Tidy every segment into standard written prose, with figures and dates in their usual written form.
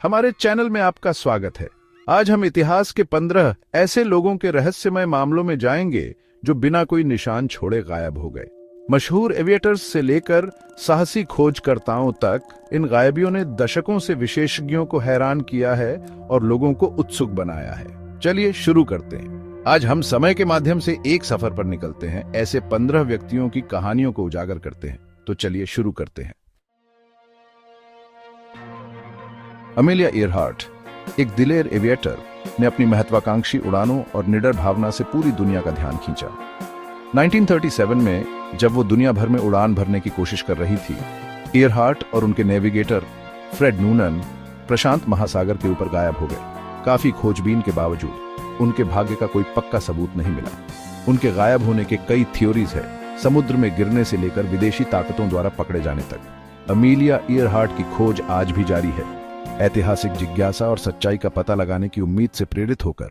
हमारे चैनल में आपका स्वागत है। आज हम इतिहास के 15 ऐसे लोगों के रहस्यमय मामलों में जाएंगे जो बिना कोई निशान छोड़े गायब हो गए। मशहूर एविएटर्स से लेकर साहसी खोजकर्ताओं तक इन गायबियों ने दशकों से विशेषज्ञों को हैरान किया है और लोगों को उत्सुक बनाया है। चलिए शुरू करते हैं। आज हम समय के माध्यम से एक सफर पर निकलते हैं, ऐसे 15 व्यक्तियों की कहानियों को उजागर करते हैं। तो चलिए शुरू करते हैं। अमेलिया ईयरहार्ट, एक दिलेर एविएटर, ने अपनी महत्वाकांक्षी उड़ानों और निडर भावना से पूरी दुनिया का ध्यान खींचा। 1937 में जब वो दुनिया भर में उड़ान भरने की कोशिश कर रही थी, ईयरहार्ट और उनके नेविगेटर फ्रेड नूनन प्रशांत महासागर के ऊपर गायब हो गए। काफी खोजबीन के बावजूद उनके भाग्य का कोई पक्का सबूत नहीं मिला। उनके गायब होने के कई थ्योरीज है, समुद्र में गिरने से लेकर विदेशी ताकतों द्वारा पकड़े जाने तक। अमेलिया ईयरहार्ट की खोज आज भी जारी है, ऐतिहासिक जिज्ञासा और सच्चाई का पता लगाने की उम्मीद से प्रेरित होकर।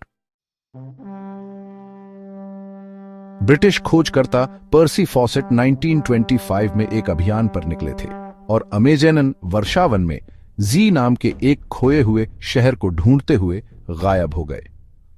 ब्रिटिश खोजकर्ता पर्सी फॉसेट 1925 में एक अभियान पर निकले थे और अमेज़न वर्षावन में जी नाम के एक खोए हुए शहर को ढूंढते हुए गायब हो गए।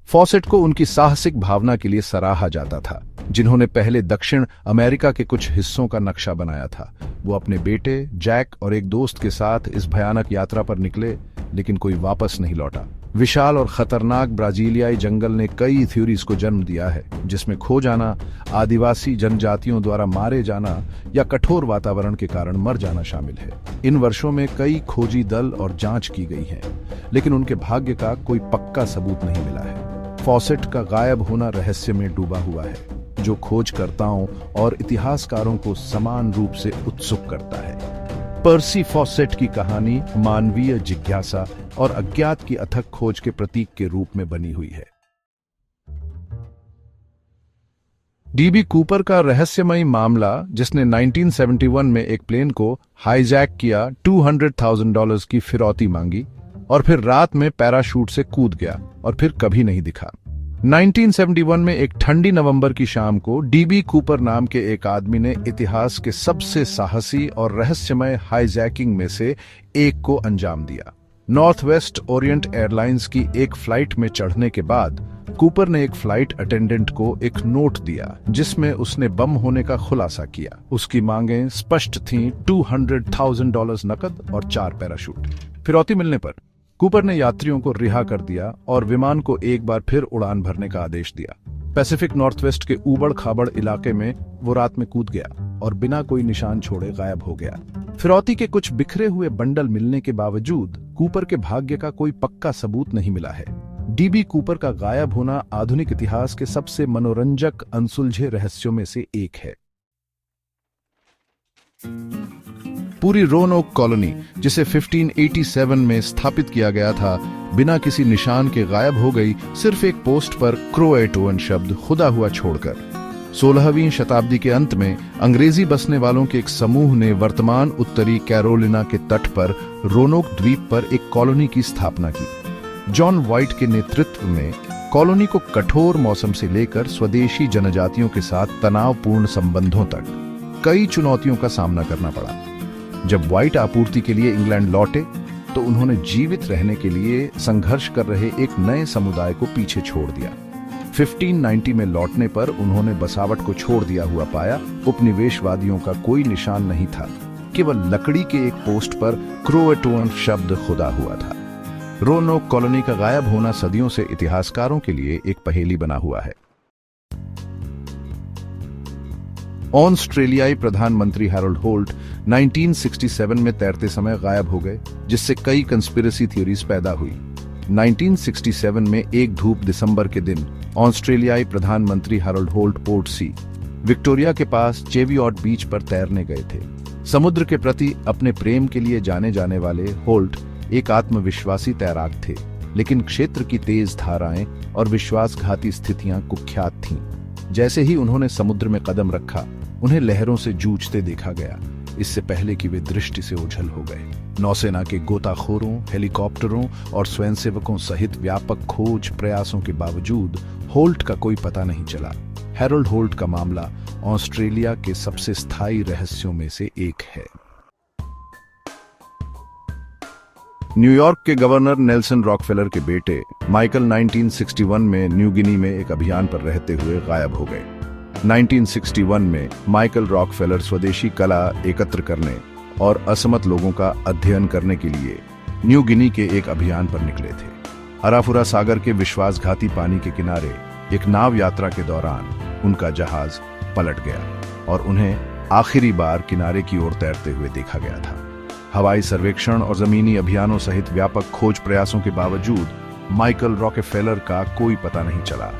फॉसेट को उनकी साहसिक भावना के लिए सराहा जाता था, जिन्होंने पहले दक्षिण अमेरिका के कुछ हिस्सों का नक्शा बनाया था। वो अपने बेटे जैक और एक दोस्त के साथ इस भयानक यात्रा पर निकले, लेकिन कोई वापस नहीं लौटा। विशाल और खतरनाक ब्राजीलियाई जंगल ने कई थ्योरीज को जन्म दिया है, जिसमें खो जाना, आदिवासी जनजातियों द्वारा मारे जाना या कठोर वातावरण के कारण मर जाना शामिल है। इन वर्षों में कई खोजी दल और जांच की गई है, लेकिन उनके भाग्य का कोई पक्का सबूत नहीं मिला है। फॉसेट का गायब होना रहस्य में डूबा हुआ है, जो खोजकर्ताओं और इतिहासकारों को समान रूप से उत्सुक करता है। पर्सी फॉसेट की कहानी मानवीय जिज्ञासा और अज्ञात की अथक खोज के प्रतीक के रूप में बनी हुई है। डीबी कूपर का रहस्यमयी मामला, जिसने 1971 में एक प्लेन को हाईजैक किया, $200,000 की फिरौती मांगी और फिर रात में पैराशूट से कूद गया और फिर कभी नहीं दिखा। 1971 में एक ठंडी नवंबर की शाम को डीबी कूपर नाम के एक आदमी ने इतिहास के सबसे साहसी और रहस्यमय हाईजैकिंग में से एक को अंजाम दिया। नॉर्थ वेस्ट ओरिएंट एयरलाइंस की एक फ्लाइट में चढ़ने के बाद कूपर ने एक फ्लाइट अटेंडेंट को एक नोट दिया, जिसमें उसने बम होने का खुलासा किया। उसकी मांगें स्पष्ट थीं, $200,000 नकद और 4 पैराशूट। फिरौती मिलने पर कूपर ने यात्रियों को रिहा कर दिया और विमान को एक बार फिर उड़ान भरने का आदेश दिया। पैसिफिक नॉर्थवेस्ट के ऊबड़ खाबड़ इलाके में वो रात में कूद गया और बिना कोई निशान छोड़े गायब हो गया। फिरौती के कुछ बिखरे हुए बंडल मिलने के बावजूद कूपर के भाग्य का कोई पक्का सबूत नहीं मिला है। डीबी कूपर का गायब होना आधुनिक इतिहास के सबसे मनोरंजक अनसुलझे रहस्यों में से एक है। पूरी रोनोक कॉलोनी, जिसे 1587 में स्थापित किया गया था, बिना किसी निशान के गायब हो गई, सिर्फ एक पोस्ट पर क्रोएटोन शब्द खुदा हुआ छोड़कर। 16वीं शताब्दी के अंत में अंग्रेजी बसने वालों के एक समूह ने वर्तमान उत्तरी कैरोलिना के तट पर रोनोक द्वीप पर एक कॉलोनी की स्थापना की। जॉन व्हाइट के नेतृत्व में कॉलोनी को कठोर मौसम से लेकर स्वदेशी जनजातियों के साथ तनावपूर्ण संबंधों तक कई चुनौतियों का सामना करना पड़ा। जब व्हाइट आपूर्ति के लिए इंग्लैंड लौटे, तो उन्होंने जीवित रहने के लिए संघर्ष कर रहे एक नए समुदाय को पीछे छोड़ दिया। 1590 में लौटने पर उन्होंने बसावट को छोड़ दिया हुआ पाया। उपनिवेशवादियों का कोई निशान नहीं था, केवल लकड़ी के एक पोस्ट पर क्रोएटोन शब्द खुदा हुआ था। रोनोक कॉलोनी का गायब होना सदियों से इतिहासकारों के लिए एक पहेली बना हुआ है। ऑस्ट्रेलियाई प्रधानमंत्री हैरोल्ड होल्ट 1967 में तैरते समय गायब हो गए, जिससे कई कंस्पिरेसी थ्योरीज पैदा हुई। 1967 में एक धूप दिसंबर के दिन ऑस्ट्रेलियाई प्रधानमंत्री Harold Holt Portsea Victoria के पास चेवियॉट बीच पर तैरने गए थे। समुद्र के प्रति अपने प्रेम के लिए जाने जाने वाले होल्ट एक आत्मविश्वासी तैराक थे, लेकिन क्षेत्र की तेज धाराएं और विश्वासघाती स्थितियां कुख्यात थीं। जैसे ही उन्होंने समुद्र में कदम रखा, उन्हें लहरों से जूझते देखा गया, इससे पहले कि वे दृष्टि से ओझल हो गए। नौसेना के गोताखोरों, हेलीकॉप्टरों और स्वयंसेवकों सहित व्यापक खोज प्रयासों के बावजूद होल्ट का कोई पता नहीं चला। हैरोल्ड होल्ट का मामला ऑस्ट्रेलिया के सबसे स्थायी रहस्यों में से एक है। न्यूयॉर्क के गवर्नर नेल्सन रॉकफेलर के बेटे माइकल 1961 में न्यू गिनी में एक अभियान पर रहते हुए गायब हो गए। 1961 में माइकल रॉकफेलर स्वदेशी कला एकत्र करने और असमत लोगों का अध्ययन करने के लिए न्यू गिनी के एक अभियान पर निकले थे। अराफुरा सागर के विश्वासघाती पानी के किनारे एक नाव यात्रा के दौरान उनका जहाज पलट गया और उन्हें आखिरी बार किनारे की ओर तैरते हुए देखा गया था। हवाई सर्वेक्षण और जमीनी अभियानों सहित व्यापक खोज प्रयासों के बावजूद माइकल रॉकफेलर का कोई पता नहीं चला।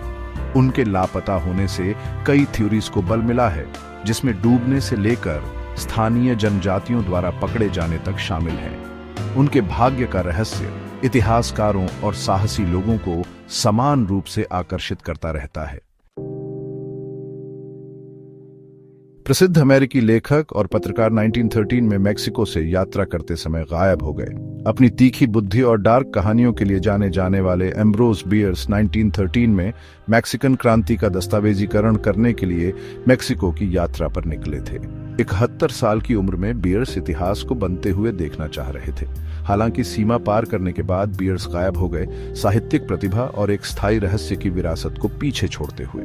उनके लापता होने से कई थ्योरीज को बल मिला है, जिसमें डूबने से लेकर स्थानीय जनजातियों द्वारा पकड़े जाने तक शामिल है। उनके भाग्य का रहस्य इतिहासकारों और साहसी लोगों को समान रूप से आकर्षित करता रहता है। प्रसिद्ध अमेरिकी लेखक और पत्रकार 1913 में मेक्सिको से यात्रा करते समय गायब हो गए। अपनी तीखी बुद्धि और डार्क कहानियों के लिए जाने जाने वाले एम्ब्रोस बियर्स 1913 में मैक्सिकन क्रांति का दस्तावेजीकरण करने के लिए मेक्सिको की यात्रा पर निकले थे। 71 साल की उम्र में बियर्स इतिहास को बनते हुए देखना चाह रहे थे। हालांकि सीमा पार करने के बाद बियर्स गायब हो गए, साहित्यिक प्रतिभा और एक स्थायी रहस्य की विरासत को पीछे छोड़ते हुए।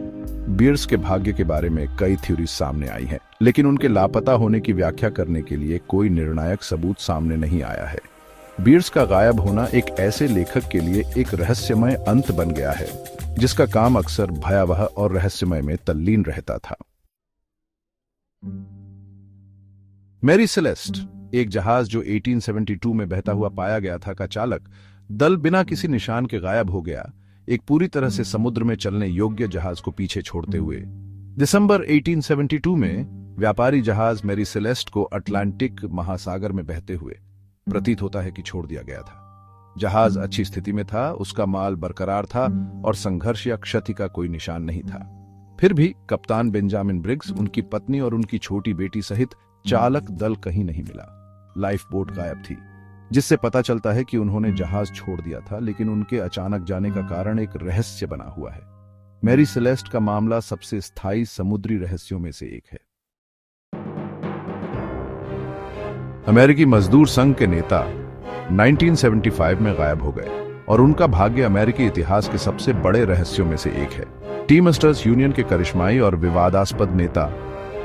बियर्स के भाग्य के बारे में कई थ्योरी सामने आई हैं, लेकिन उनके लापता होने की व्याख्या करने के लिए कोई निर्णायक सबूत सामने नहीं आया है। बियर्स का गायब होना एक ऐसे लेखक के लिए एक रहस्यमय अंत बन गया है, जिसका काम अक्सर भयावह और रहस्यमय में तल्लीन रहता था। मैरी सेलेस्ट, एक जहाज जो 1872 में बहता हुआ पाया गया था का चालक दल बिना किसी निशान के गायब हो गया, एक पूरी तरह से समुद्र में चलने योग्य जहाज को पीछे छोड़ते हुए। दिसंबर 1872 में व्यापारी जहाज मैरी सेलेस्ट को अटलांटिक महासागर में बहते हुए प्रतीत होता है कि छोड़ दिया गया था। जहाज अच्छी स्थिति में था, उसका माल बरकरार था और संघर्ष या क्षति का कोई निशान नहीं था। फिर भी कप्तान बेंजामिन ब्रिग्स, उनकी पत्नी और उनकी छोटी बेटी सहित चालक दल कहीं नहीं मिला। लाइफ बोट गायब थी, जिससे पता चलता है कि उन्होंने जहाज छोड़ दिया था, लेकिन उनके अचानक जाने का कारण एक रहस्य बना हुआ है। मैरी सेलेस्ट का मामला सबसे स्थायी समुद्री रहस्यों में से एक है। अमेरिकी मजदूर संघ के नेता 1975 में गायब हो गए और उनका भाग्य अमेरिकी इतिहास के सबसे बड़े रहस्यों में से एक है। टीमस्टर्स यूनियन के करिश्माई और विवादास्पद नेता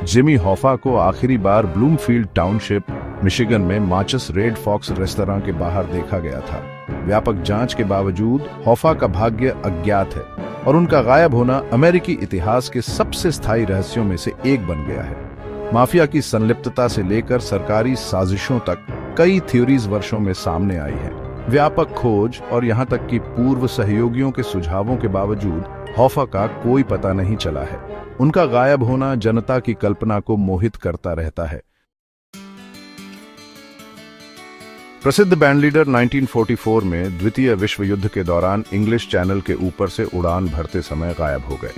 जिमी हॉफा को आखिरी बार ब्लूमफील्ड टाउनशिप, मिशिगन में माचस रेड फॉक्स रेस्तरां के बाहर देखा गया था। व्यापक जांच के बावजूद हॉफा का भाग्य अज्ञात है और उनका गायब होना अमेरिकी इतिहास के सबसे स्थायी रहस्यों में से एक बन गया है। माफिया की संलिप्तता से लेकर सरकारी साजिशों तक कई थ्योरीज वर्षों में सामने आई है। व्यापक खोज और यहां तक कि पूर्व सहयोगियों के सुझावों के बावजूद हॉफा का कोई पता नहीं चला है। उनका गायब होना जनता की कल्पना को मोहित करता रहता है। प्रसिद्ध बैंड लीडर 1944 में द्वितीय विश्व युद्ध के दौरान इंग्लिश चैनल के ऊपर से उड़ान भरते समय गायब हो गए।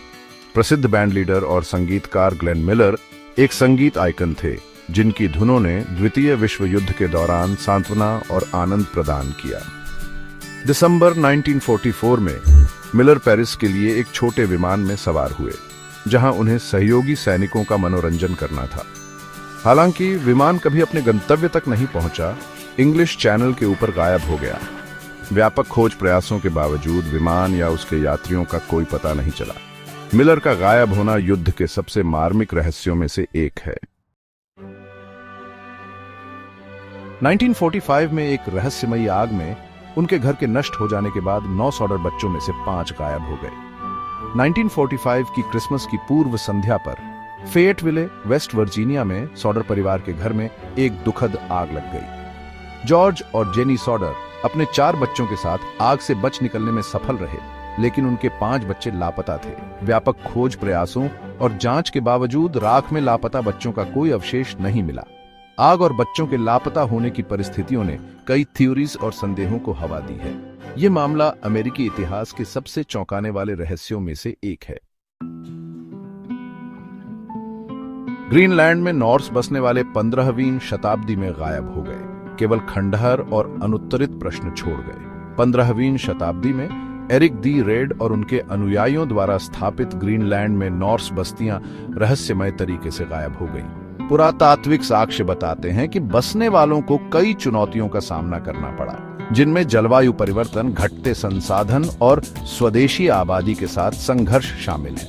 प्रसिद्ध बैंड लीडर और संगीतकार ग्लेन मिलर एक संगीत आइकन थे, जिनकी धुनों ने द्वितीय विश्व युद्ध के दौरान सांत्वना और आनंद प्रदान किया। दिसंबर 1944 में मिलर पेरिस के लिए एक छोटे विमान में सवार हुए, जहां उन्हें सहयोगी सैनिकों का मनोरंजन करना था। हालांकि विमान कभी अपने गंतव्य तक नहीं पहुंचा, इंग्लिश चैनल के ऊपर गायब हो गया। व्यापक खोज प्रयासों के बावजूद विमान या उसके यात्रियों का कोई पता नहीं चला। मिलर का गायब होना युद्ध के सबसे मार्मिक रहस्यों में से एक है। 1945 में एक रहस्यमयी आग में उनके घर के नष्ट हो जाने के बाद 9 सॉडर बच्चों में से 5 गायब हो गए। 1945 की क्रिसमस की पूर्व संध्या पर फेयटविले, वेस्ट वर्जीनिया में सॉडर परिवार के घर में एक दुखद आग लग गई। जॉर्ज और जेनी सॉडर अपने 4 बच्चों के साथ आग से बच निकलने में सफल रहे, लेकिन उनके 5 बच्चे लापता थे। व्यापक खोज प्रयासों और जांच के बावजूद राख में लापता बच्चों का कोई अवशेष नहीं मिला। आग और बच्चों के लापता होने की परिस्थितियों ने कई थ्योरीज और संदेहों को हवा दी है। यह मामला अमेरिकी इतिहास के सबसे चौंकाने वाले रहस्यों में से एक है। ग्रीनलैंड में नॉर्स बसने वाले 15वीं शताब्दी में गायब हो गए, केवल खंडहर और अनुत्तरित प्रश्न छोड़ गए। 15वीं शताब्दी में एरिक दी रेड और उनके अनुयायियों द्वारा स्थापित ग्रीनलैंड में नॉर्स बस्तियां रहस्यमय तरीके से गायब हो गईं। पुरातात्विक साक्ष्य बताते हैं कि बसने वालों को कई चुनौतियों का सामना करना पड़ा। जिनमें जलवायु परिवर्तन, घटते संसाधन और स्वदेशी आबादी के साथ संघर्ष शामिल है।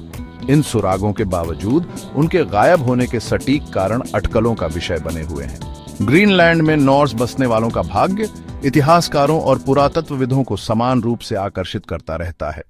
इन सुरागों के बावजूद उनके गायब होने के सटीक कारण अटकलों का विषय बने हुए हैं। ग्रीनलैंड में नॉर्स बसने वालों का भाग्य इतिहासकारों और पुरातत्वविदों को समान रूप से आकर्षित करता रहता है।